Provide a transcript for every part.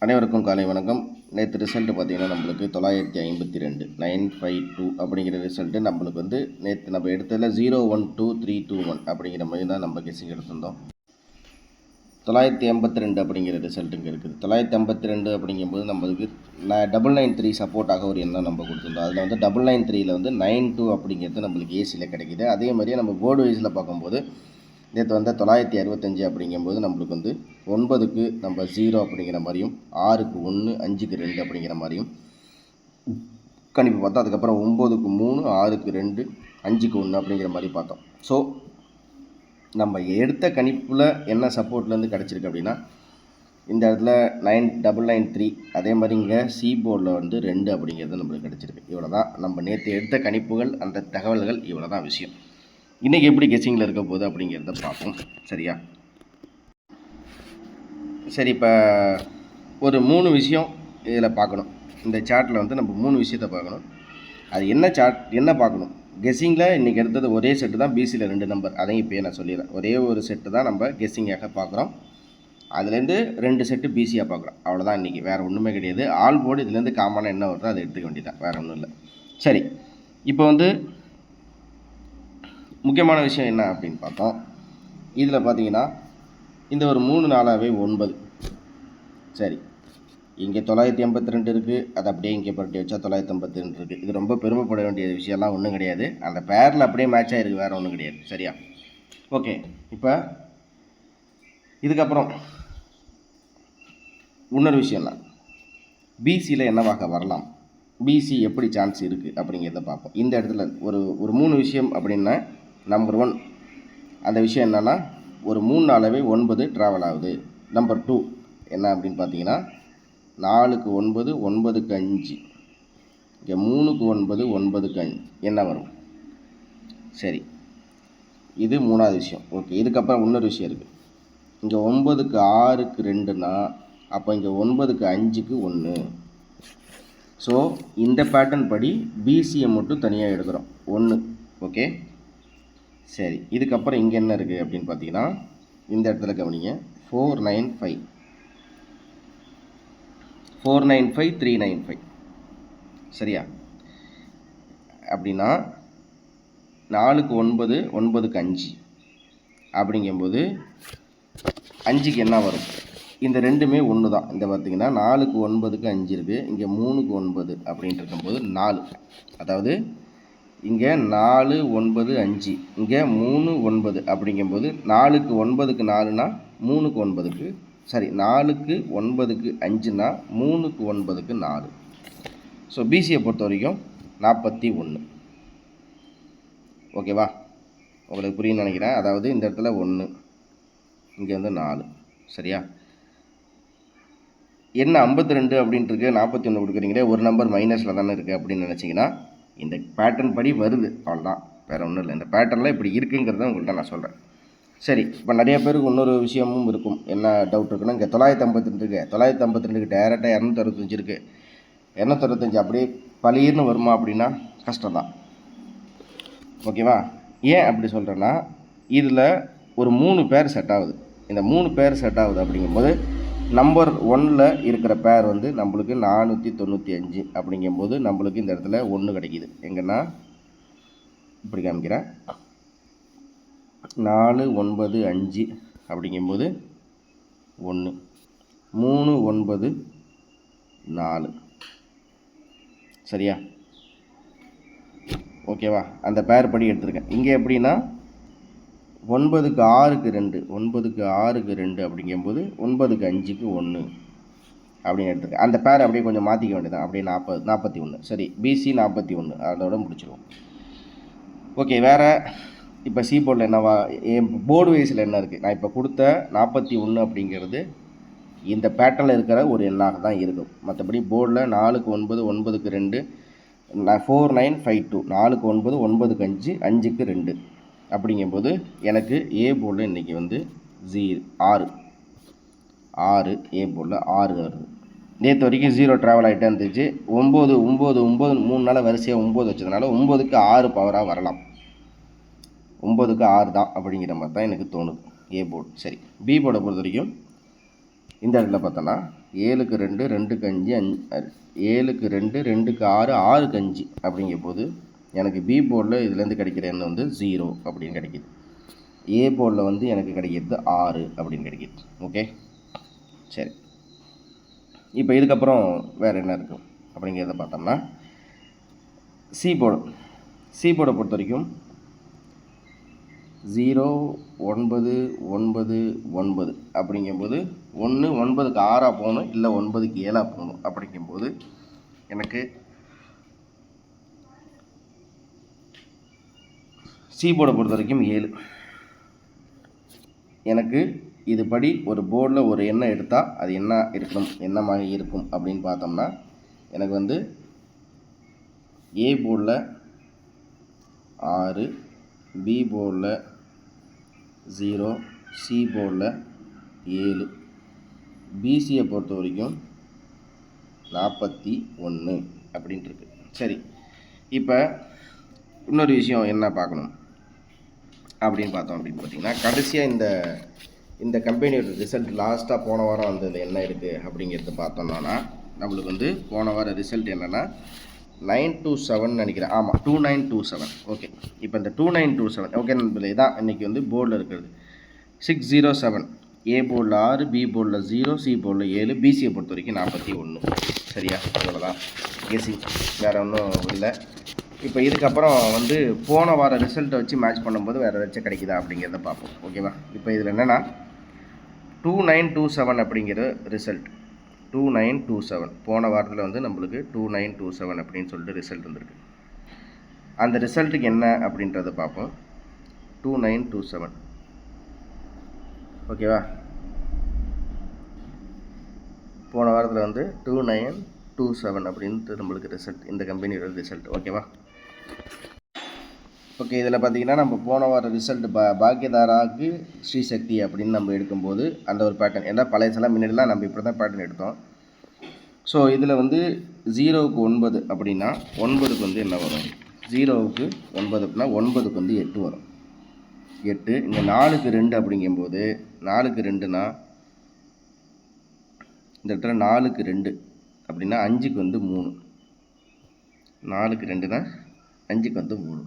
அனைவருக்கும் காலை வணக்கம். நேற்று ரிசல்ட்டு பார்த்திங்கன்னா நம்மளுக்கு 952 952 அப்படிங்கிற ரிசல்ட்டு நம்மளுக்கு வந்து நேற்று நம்ம எடுத்ததில் 012321 அப்படிங்கிற மாதிரி தான் நம்ம கெஸ்ஸிங் எடுத்திருந்தோம். 982 அப்படிங்கிற ரிசல்ட் இங்கே இருக்குது. 982 அப்படிங்கும்போது நம்மளுக்கு 993 சப்போர்ட்டாக ஒரு எண்ணம் நம்ம கொடுத்துருந்தோம். அதில் வந்து 993 வந்து 92 அப்படிங்கிறது நம்மளுக்கு ஏசியில் கிடைக்கிது. அதே மாதிரியே நம்ம போர்டு வைஸில் பார்க்கும்போது நேற்று வந்து 965 அப்படிங்கும்போது நம்மளுக்கு வந்து 9க்கு நம்ம 0 அப்படிங்கிற மாதிரியும் 6க்கு 1 5க்கு 2 அப்படிங்கிற மாதிரியும் கணிப்பு பார்த்தோம். அதுக்கப்புறம் 9க்கு 3 6க்கு 2 5க்கு 1 அப்படிங்கிற மாதிரி பார்த்தோம். ஸோ நம்ம எடுத்த கணிப்பில் என்ன சப்போர்ட்லேருந்து கிடச்சிருக்கு அப்படின்னா இந்த இடத்துல 9993, அதே மாதிரி இங்கே சி போர்டில் வந்து 2 அப்படிங்கிறது நம்மளுக்கு கிடச்சிருக்கு. இவ்வளோ தான் நம்ம நேற்று எடுத்த கணிப்புகள், அந்த தகவல்கள், இவ்வளோ தான் விஷயம். இன்றைக்கி எப்படி கெஸ்ஸிங்கில் இருக்க போகுது அப்படிங்கிறத பார்ப்போம். சரியா? சரி, இப்போ ஒரு 3 விஷயம் இதில் பார்க்கணும். இந்த சார்ட்டில் வந்து நம்ம 3 விஷயத்தை பார்க்கணும். அது என்ன சார்ட், என்ன பார்க்கணும்? கெஸ்ஸிங்கில் இன்றைக்கி எடுத்தது ஒரே செட்டு தான், பிசியில் 2 நம்பர். அதையும் இப்போயே நான் சொல்லிடுறேன். ஒரே ஒரு செட்டு தான் நம்ம கெஸ்ஸிங்காக பார்க்குறோம். அதுலேருந்து 2 செட்டு பிசியாக பார்க்குறோம். அவ்வளோதான் இன்றைக்கி, வேறு ஒன்றுமே கிடையாது. ஆல் போர்டு இதுலேருந்து காமனாக என்ன வருதோ அதை எடுத்துக்க வேண்டியதான், வேறு ஒன்றும் இல்லை. சரி, இப்போ வந்து முக்கியமான விஷயம் என்ன அப்படின்னு பார்த்தோம். இதில் பார்த்தீங்கன்னா இந்த ஒரு 3 நாளாகவே 9. சரி, இங்கே 982 இருக்குது. அது அப்படியே இங்கே பட்டி வச்சா 952 இருக்குது. இது ரொம்ப பெருமைப்பட வேண்டிய விஷயம்லாம் ஒன்றும் கிடையாது. அந்த பேரில் அப்படியே மேட்ச் ஆகிருக்கு, வேறு ஒன்றும் கிடையாது. சரியா? ஓகே, இப்போ இதுக்கப்புறம் இன்னொரு விஷயம்லாம் பிசியில் என்னவாக வரலாம், பிசி எப்படி சான்ஸ் இருக்குது அப்படிங்கிறத பார்ப்போம். இந்த இடத்துல ஒரு 3 விஷயம் அப்படின்னா, நம்பர் 1 அந்த விஷயம் என்னென்னா, ஒரு 3 நாளாகவே 9 ட்ராவல் ஆகுது. நம்பர் 2 என்ன அப்படின்னு பார்த்தீங்கன்னா, 4க்கு 9 9க்கு 5, இங்கே 3க்கு 9 9க்கு 5 என்ன வரும்? சரி, இது 3வது விஷயம். ஓகே, இதுக்கப்புறம் இன்னொரு விஷயம் இருக்குது. இங்கே 9க்கு 6க்கு 2னா அப்போ இங்கே 9க்கு 5க்கு 1. ஸோ இந்த பேட்டர்ன் படி பிசியை மட்டும் தனியாக எடுக்கிறோம் 1. ஓகே, சரி, இதுக்கப்புறம் இங்கே என்ன இருக்குது அப்படின்னு பார்த்தீங்கன்னா, இந்த இடத்துல கவனிங்க, 495 495 395. சரியா? அப்படின்னா 4க்கு 9 9க்கு 5 அப்படிங்கும்போது 5க்கு என்ன வரும்? இந்த ரெண்டுமே ஒன்று தான். இந்த பார்த்தீங்கன்னா 4க்கு 9க்கு 5 இருக்குது, இங்கே 3க்கு 9 அப்படின்ட்டு இருக்கும்போது 4. அதாவது இங்கே 4 9 5, இங்கே 3 9 அப்படிங்கும்போது 4க்கு 9க்கு 4னா 3க்கு 9க்கு, சரி, 4க்கு 9க்கு 5னா 3க்கு 9க்கு 4. ஸோ பிசியை பொறுத்த வரைக்கும் 41. ஓகேவா? உங்களுக்கு புரியுன்னு நினைக்கிறேன். அதாவது இந்த இடத்துல 1, இங்கே வந்து 4. சரியா? என்ன 52 அப்படின்ட்டு இருக்குது, 41 கொடுக்குறீங்களே, ஒரு நம்பர் மைனஸில் தானே இருக்குது அப்படின்னு நினச்சிங்கன்னா, இந்த பேட்டர்ன் படி வருது, அவ்வளோதான், வேறு ஒன்றும் இல்லை. இந்த பேட்டர்னில் இப்படி இருக்குங்கிறத உங்கள்கிட்ட நான் சொல்கிறேன். சரி, இப்போ நிறைய பேருக்கு இன்னொரு விஷயமும் இருக்கும். என்ன டவுட் இருக்குன்னா, இங்கே 952 இருக்குது, 952க்கு டேரெக்டாக 265 இருக்குது. 265 அப்படியே பளிர்னு வருமா அப்படின்னா கஷ்டம்தான். ஓகேவா? ஏன் அப்படி சொல்கிறேன்னா, இதில் ஒரு 3 பேர் செட் ஆகுது. இந்த 3 பேர் செட் ஆகுது அப்படிங்கும்போது நம்பர் 1ல் இருக்கிற பேர் வந்து நம்மளுக்கு 495 அப்படிங்கும்போது நம்மளுக்கு இந்த இடத்துல 1 கிடைக்கிது. எங்கன்னா இப்படி காமிக்கிறேன், 4 9 5 அப்படிங்கும்போது 1, 3 9 4. சரியா? ஓகேவா? அந்த பேர் படி எடுத்திருக்கேன். இங்கே எப்படின்னா 9க்கு 6க்கு 2 9க்கு 6க்கு 2 அப்படிங்கும்போது 9க்கு 5க்கு 1 அப்படின்னு எடுத்துருக்கேன். அந்த பேர் அப்படியே கொஞ்சம் மாற்றிக்க வேண்டியதான். அப்படியே 41. சரி, பிசி 41, அதோட முடிச்சிடுவோம். ஓகே, வேறு இப்போ சி போர்டில் என்னவா, போர்டு வைஸில் என்ன இருக்குது? நான் இப்போ கொடுத்த 41 அப்படிங்கிறது இந்த பேட்டர்னில் இருக்கிற ஒரு எண்ணாக தான் இருக்கும். மற்றபடி போர்டில் 4க்கு 9 9க்கு 2 4952, 4க்கு 9 9க்கு 5 5க்கு 2 அப்படிங்கும்போது எனக்கு ஏ போர்டில் இன்றைக்கி வந்து 6 ஏ போர்டில் 6 வருது. நேற்று வரைக்கும் 0 ட்ராவல் ஆகிட்டே இருந்துச்சு. 9 9 9 3 நாள் வரிசையாக 9 வச்சதுனால 9க்கு 6 பவராக வரலாம். 9க்கு 6 தான் அப்படிங்கிற மாதிரி தான் எனக்கு தோணுது ஏ போர்டு. சரி, பி போர்டை பொறுத்த வரைக்கும் இந்த இடத்துல பார்த்தோன்னா 7க்கு 2 2க்கு 5 7க்கு 2 2க்கு 6 6க்கு 5 அப்படிங்கும்போது எனக்கு பி போர்டில் இதுலேருந்து கிடைக்கிற எண் வந்து 0 அப்படின்னு கிடைக்கிது. ஏ போர்டில் வந்து எனக்கு கிடைக்கிறது 6 அப்படின்னு கிடைக்கிது. ஓகே, சரி. இப்போ இதுக்கப்புறம் வேறு என்ன இருக்குது அப்படிங்கிறத பார்த்தோம்னா சி போர்டை பொறுத்த வரைக்கும் 0 9 9 9 அப்படிங்கும்போது 1 9க்கு 6 போகணும், இல்லை 9க்கு 7 போகணும். அப்படிங்கும்போது எனக்கு சி போர்டை பொறுத்த வரைக்கும் 7. எனக்கு இதுபடி ஒரு போர்டில் ஒரு எண்ணை எடுத்தால் அது என்ன மாதிரி இருக்கும் அப்படின்னு பார்த்தோம்னா எனக்கு வந்து ஏ போர்டில் 6, பி போர்டில் 0, சி போர்டில் 7, பிசியை பொறுத்த வரைக்கும் 41 அப்படின்ட்டு இருக்கு. சரி, இப்போ இன்னொரு விஷயம் என்ன பார்க்கணும் அப்படின்னு பார்த்தோம் அப்படின்னு பார்த்தீங்கன்னா கடைசியாக இந்த கம்பெனியோட ரிசல்ட் லாஸ்ட்டாக போன வாரம் வந்தது என்ன இருக்குது அப்படிங்கிறது பார்த்தோம்னா நம்மளுக்கு வந்து போன வாரம் ரிசல்ட் என்னென்னா 927 நினைக்கிறேன். ஆமாம், 2927. ஓகே, இப்போ இந்த 2927 ஓகே நண்பர்களே, இதான் இன்றைக்கி வந்து போர்டில் இருக்கிறது. 607 ஏ போர்டில் 6, பி போர்டில் 0, சி போர்டில் 7, பிசியை பொறுத்த வரைக்கும் 41. சரியா, அவ்வளோதான் கெஸிங், வேறு ஒன்றும் இல்லை. இப்போ இதுக்கப்புறம் வந்து போன வார ரிசல்ட்டை வச்சு மேட்ச் பண்ணும்போது வேறு ஏதாச்சும் கிடைக்குதா அப்படிங்கிறத பார்ப்போம். ஓகேவா, இப்போ இதில் என்னென்னா 2927 அப்படிங்கிற ரிசல்ட் 2927 போன வாரத்தில் வந்து நம்மளுக்கு 2927 அப்படின்னு சொல்லிட்டு ரிசல்ட் வந்துருக்கு. அந்த ரிசல்ட்டுக்கு என்ன அப்படின்றத பார்ப்போம். 2927 ஓகேவா, போன வாரத்தில் வந்து 2927 அப்படின்ட்டு நம்மளுக்கு ரிசல்ட், இந்த கம்பெனியோட ரிசல்ட். ஓகேவா, ஓகே. இதில் பார்த்தீங்கன்னா நம்ம போன வார ரிசல்ட் பாக்கியதாராவுக்கு ஸ்ரீசக்தி அப்படின்னு நம்ம எடுக்கும்போது அந்த ஒரு பேட்டர்ன், ஏன்னா பழையசெல்லாம் முன்னாடிலாம் நம்ம இப்படி தான் பேட்டர்ன் எடுத்தோம். ஸோ இதில் வந்து 0க்கு 9 அப்படின்னா 9க்கு வந்து என்ன வரும், 0க்கு 9 அப்படின்னா 9க்கு வந்து 8 வரும். 8 இங்கே 4க்கு 2 அப்படிங்கும்போது 4க்கு 2னா இந்த இடத்துல 4க்கு 2 அப்படின்னா 5க்கு வந்து 3. 4க்கு 2னா 5க்கு வந்து 3.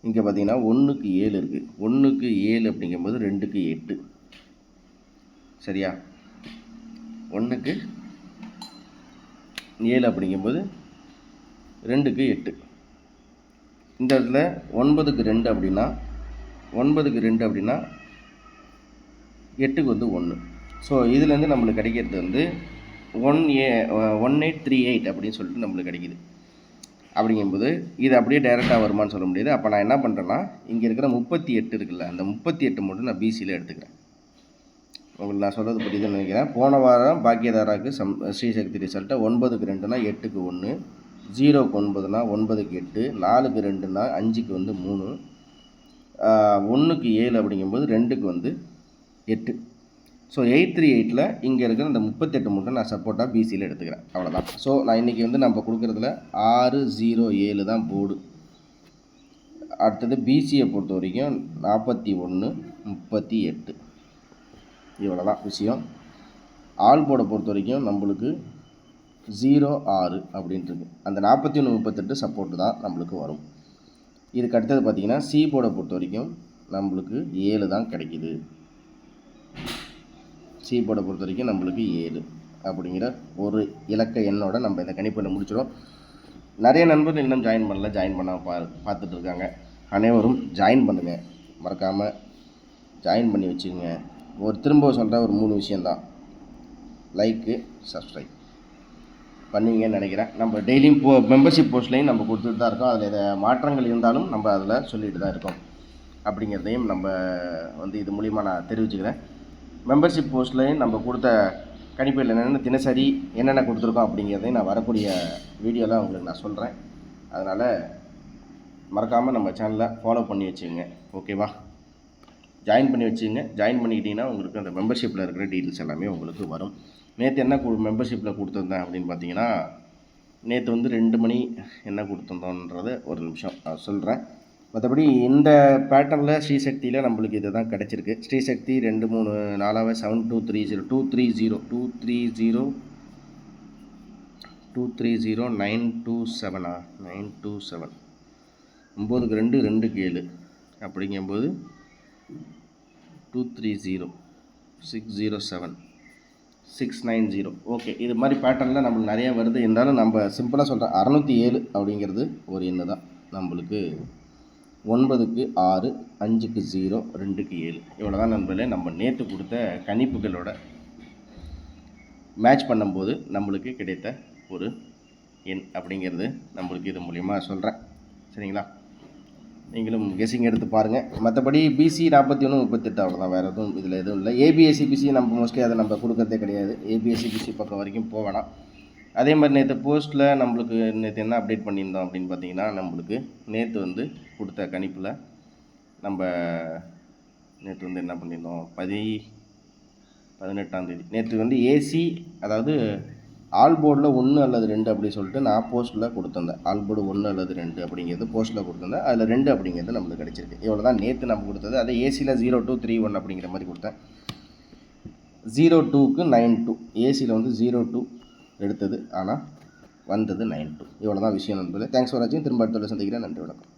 இங்கே பார்த்தீங்கன்னா 1க்கு 7 இருக்குது. 1க்கு 7 அப்படிங்கும்போது 2க்கு 8. சரியா, 1க்கு 7 அப்படிங்கும்போது 2க்கு 8. இந்த இடத்துல 9க்கு 2 அப்படின்னா 8க்கு வந்து 1. ஸோ இதுலேருந்து நம்மளுக்கு கிடைக்கிறது வந்து 1838 அப்படின்னு சொல்லிட்டு நம்மளுக்கு கிடைக்கிது. அப்படிங்கும்போது இது அப்படியே டைரெக்டாக வருமானு சொல்ல முடியாது. அப்போ நான் என்ன பண்ணுறேன்னா இங்கே இருக்கிற 38 இருக்குல்ல, அந்த 38 மட்டும் நான் பிசியில் எடுத்துக்கிறேன். உங்களுக்கு நான் சொல்கிறது புரியுதுன்னு நினைக்கிறேன். போன வாரம் பாக்கியதாராவுக்கு ஸ்ரீசக்தி ரிசல்ட்டை 9க்கு 2னா 8க்கு 1, 0க்கு 9னா 9க்கு 8, 4க்கு 2னா 5க்கு வந்து 3, 1க்கு 7 அப்படிங்கும்போது 2க்கு வந்து 8. ஸோ 838ல் இங்கே இருக்கிற இந்த 38 மட்டும் நான் சப்போர்ட்டாக பிசியில் எடுத்துக்கிறேன். அவ்வளோதான். ஸோ நான் இன்றைக்கி வந்து நம்ம கொடுக்குறதுல 607 தான் போர்டு. அடுத்தது பிசியை பொறுத்த வரைக்கும் 41 38. இவ்வளோ தான் விஷயம். ஆல் போர்டை பொறுத்த வரைக்கும் நம்மளுக்கு 06 அப்படின்ட்டு அந்த 41 38 சப்போர்ட்டு தான் நம்மளுக்கு வரும். இதுக்கு அடுத்தது பார்த்திங்கன்னா சி போர்டை பொறுத்த வரைக்கும் நம்மளுக்கு 7 தான் கிடைக்கிது. சி போர்டை பொறுத்த வரைக்கும் நம்மளுக்கு 7 அப்படிங்கிற ஒரு இலக்க எண்ணோட நம்ம இந்த கணிப்பில் முடிச்சிடும். நிறைய நண்பர்கள் இன்னும் ஜாயின் பண்ணல, ஜாயின் பண்ண பார்த்துட்ருக்காங்க. அனைவரும் ஜாயின் பண்ணுங்கள், மறக்காமல் ஜாயின் பண்ணி வச்சுக்கோங்க. திரும்ப சொல்கிற ஒரு 3 விஷயந்தான், லைக்கு சப்ஸ்கிரைப் பண்ணுவீங்கன்னு நினைக்கிறேன். நம்ம டெய்லியும் மெம்பர்ஷிப் போஸ்ட்லேயும் நம்ம கொடுத்துட்டு தான் இருக்கோம். அதில் மாற்றங்கள் இருந்தாலும் நம்ம அதில் சொல்லிட்டு தான் இருக்கோம் அப்படிங்கிறதையும் நம்ம வந்து இது மூலிமா நான் தெரிவிச்சுக்கிறேன். மெம்பர்ஷிப் போஸ்ட்லேயும் நம்ம கொடுத்த கணிப்பில் என்னென்ன தினசரி என்னென்ன கொடுத்துருக்கோம் அப்படிங்கிறதையும் நான் வரக்கூடிய வீடியோவில் உங்களுக்கு நான் சொல்கிறேன். அதனால் மறக்காமல் நம்ம சேனலை ஃபாலோ பண்ணி வச்சுங்க. ஓகேவா, ஜாயின் பண்ணி வச்சுங்க. ஜாயின் பண்ணிக்கிட்டிங்கன்னா உங்களுக்கு அந்த மெம்பர்ஷிப்பில் இருக்கிற டீட்டெயில்ஸ் எல்லாமே உங்களுக்கு வரும். நேற்று என்ன மெம்பர்ஷிப்பில் கொடுத்துருந்தேன் அப்படின்னு பார்த்தீங்கன்னா, நேற்று வந்து 2 மணி என்ன கொடுத்துருந்தோன்றதை ஒரு நிமிஷம் நான் சொல்கிறேன். மற்றபடி இந்த பேட்டர்னில் ஸ்ரீசக்தியில் நம்மளுக்கு இது தான் கிடச்சிருக்கு. ஸ்ரீசக்தி 2 3 4 7230 230 927 927 9க்கு 2 2க்கு 7 அப்படிங்கும்போது 230 607 690. ஓகே, இது மாதிரி பேட்டர்னில் நம்மளுக்கு நிறைய வருது. இருந்தாலும் நம்ம சிம்பிளாக சொல்கிறேன், 607 அப்படிங்கிறது ஒரு எண்ணு தான் நம்மளுக்கு. 9க்கு 6 5க்கு 0 2க்கு 7 இவ்வளோ தான் நண்பர்களே நம்ம நேற்று கொடுத்த கணிப்புகளோட மேட்ச் பண்ணும்போது நம்மளுக்கு கிடைத்த ஒரு எண் அப்படிங்கிறது நம்மளுக்கு இது மூலிமா சொல்கிறேன். சரிங்களா, நீங்களும் கெஸிங் எடுத்து பாருங்கள். மற்றபடி பிசி 41 38 அவ்வளோதான், வேறு எதுவும் இதில் எதுவும் இல்லை. ஏபிஎஸ்சி பிசி நம்ம மோஸ்ட்லி அதை நம்ம கொடுக்கறதே கிடையாது. ஏபிஎஸ்சி பிசி பக்கம் வரைக்கும் போவேணாம். அதே மாதிரி நேற்று போஸ்ட்டில் நம்மளுக்கு நேற்று என்ன அப்டேட் பண்ணியிருந்தோம் அப்படின்னு பார்த்தீங்கன்னா, நம்மளுக்கு நேற்று வந்து கொடுத்த கணிப்பில் நம்ம நேற்று வந்து என்ன பண்ணியிருந்தோம் 18ஆம் தேதி நேற்று வந்து ஏசி, அதாவது ஆல் போர்டில் 1 அல்லது 2 அப்படி சொல்லிட்டு நான் போஸ்ட்டில் கொடுத்துருந்தேன். ஆல் போர்டு 1 அல்லது 2 அப்படிங்கிறது போஸ்ட்டில் கொடுத்துருந்தேன். அதில் 2 அப்படிங்கிறது நம்மளுக்கு கிடச்சிருக்கு. இவ்வளோ தான் நேற்று நம்ம கொடுத்தது. அதே ஏசியில் 0231 அப்படிங்கிற மாதிரி கொடுத்தேன். 02க்கு 92 ஏசியில் வந்து 02 எடுத்தது, ஆனால் வந்தது 92. இவ்வளோ தான் விஷயம் நண்பர்களே. தேங்க்ஸ் ஃபார் வாட்சிங். திரும்ப அடுத்த சந்திக்கிறேன். நன்றி, வணக்கம்.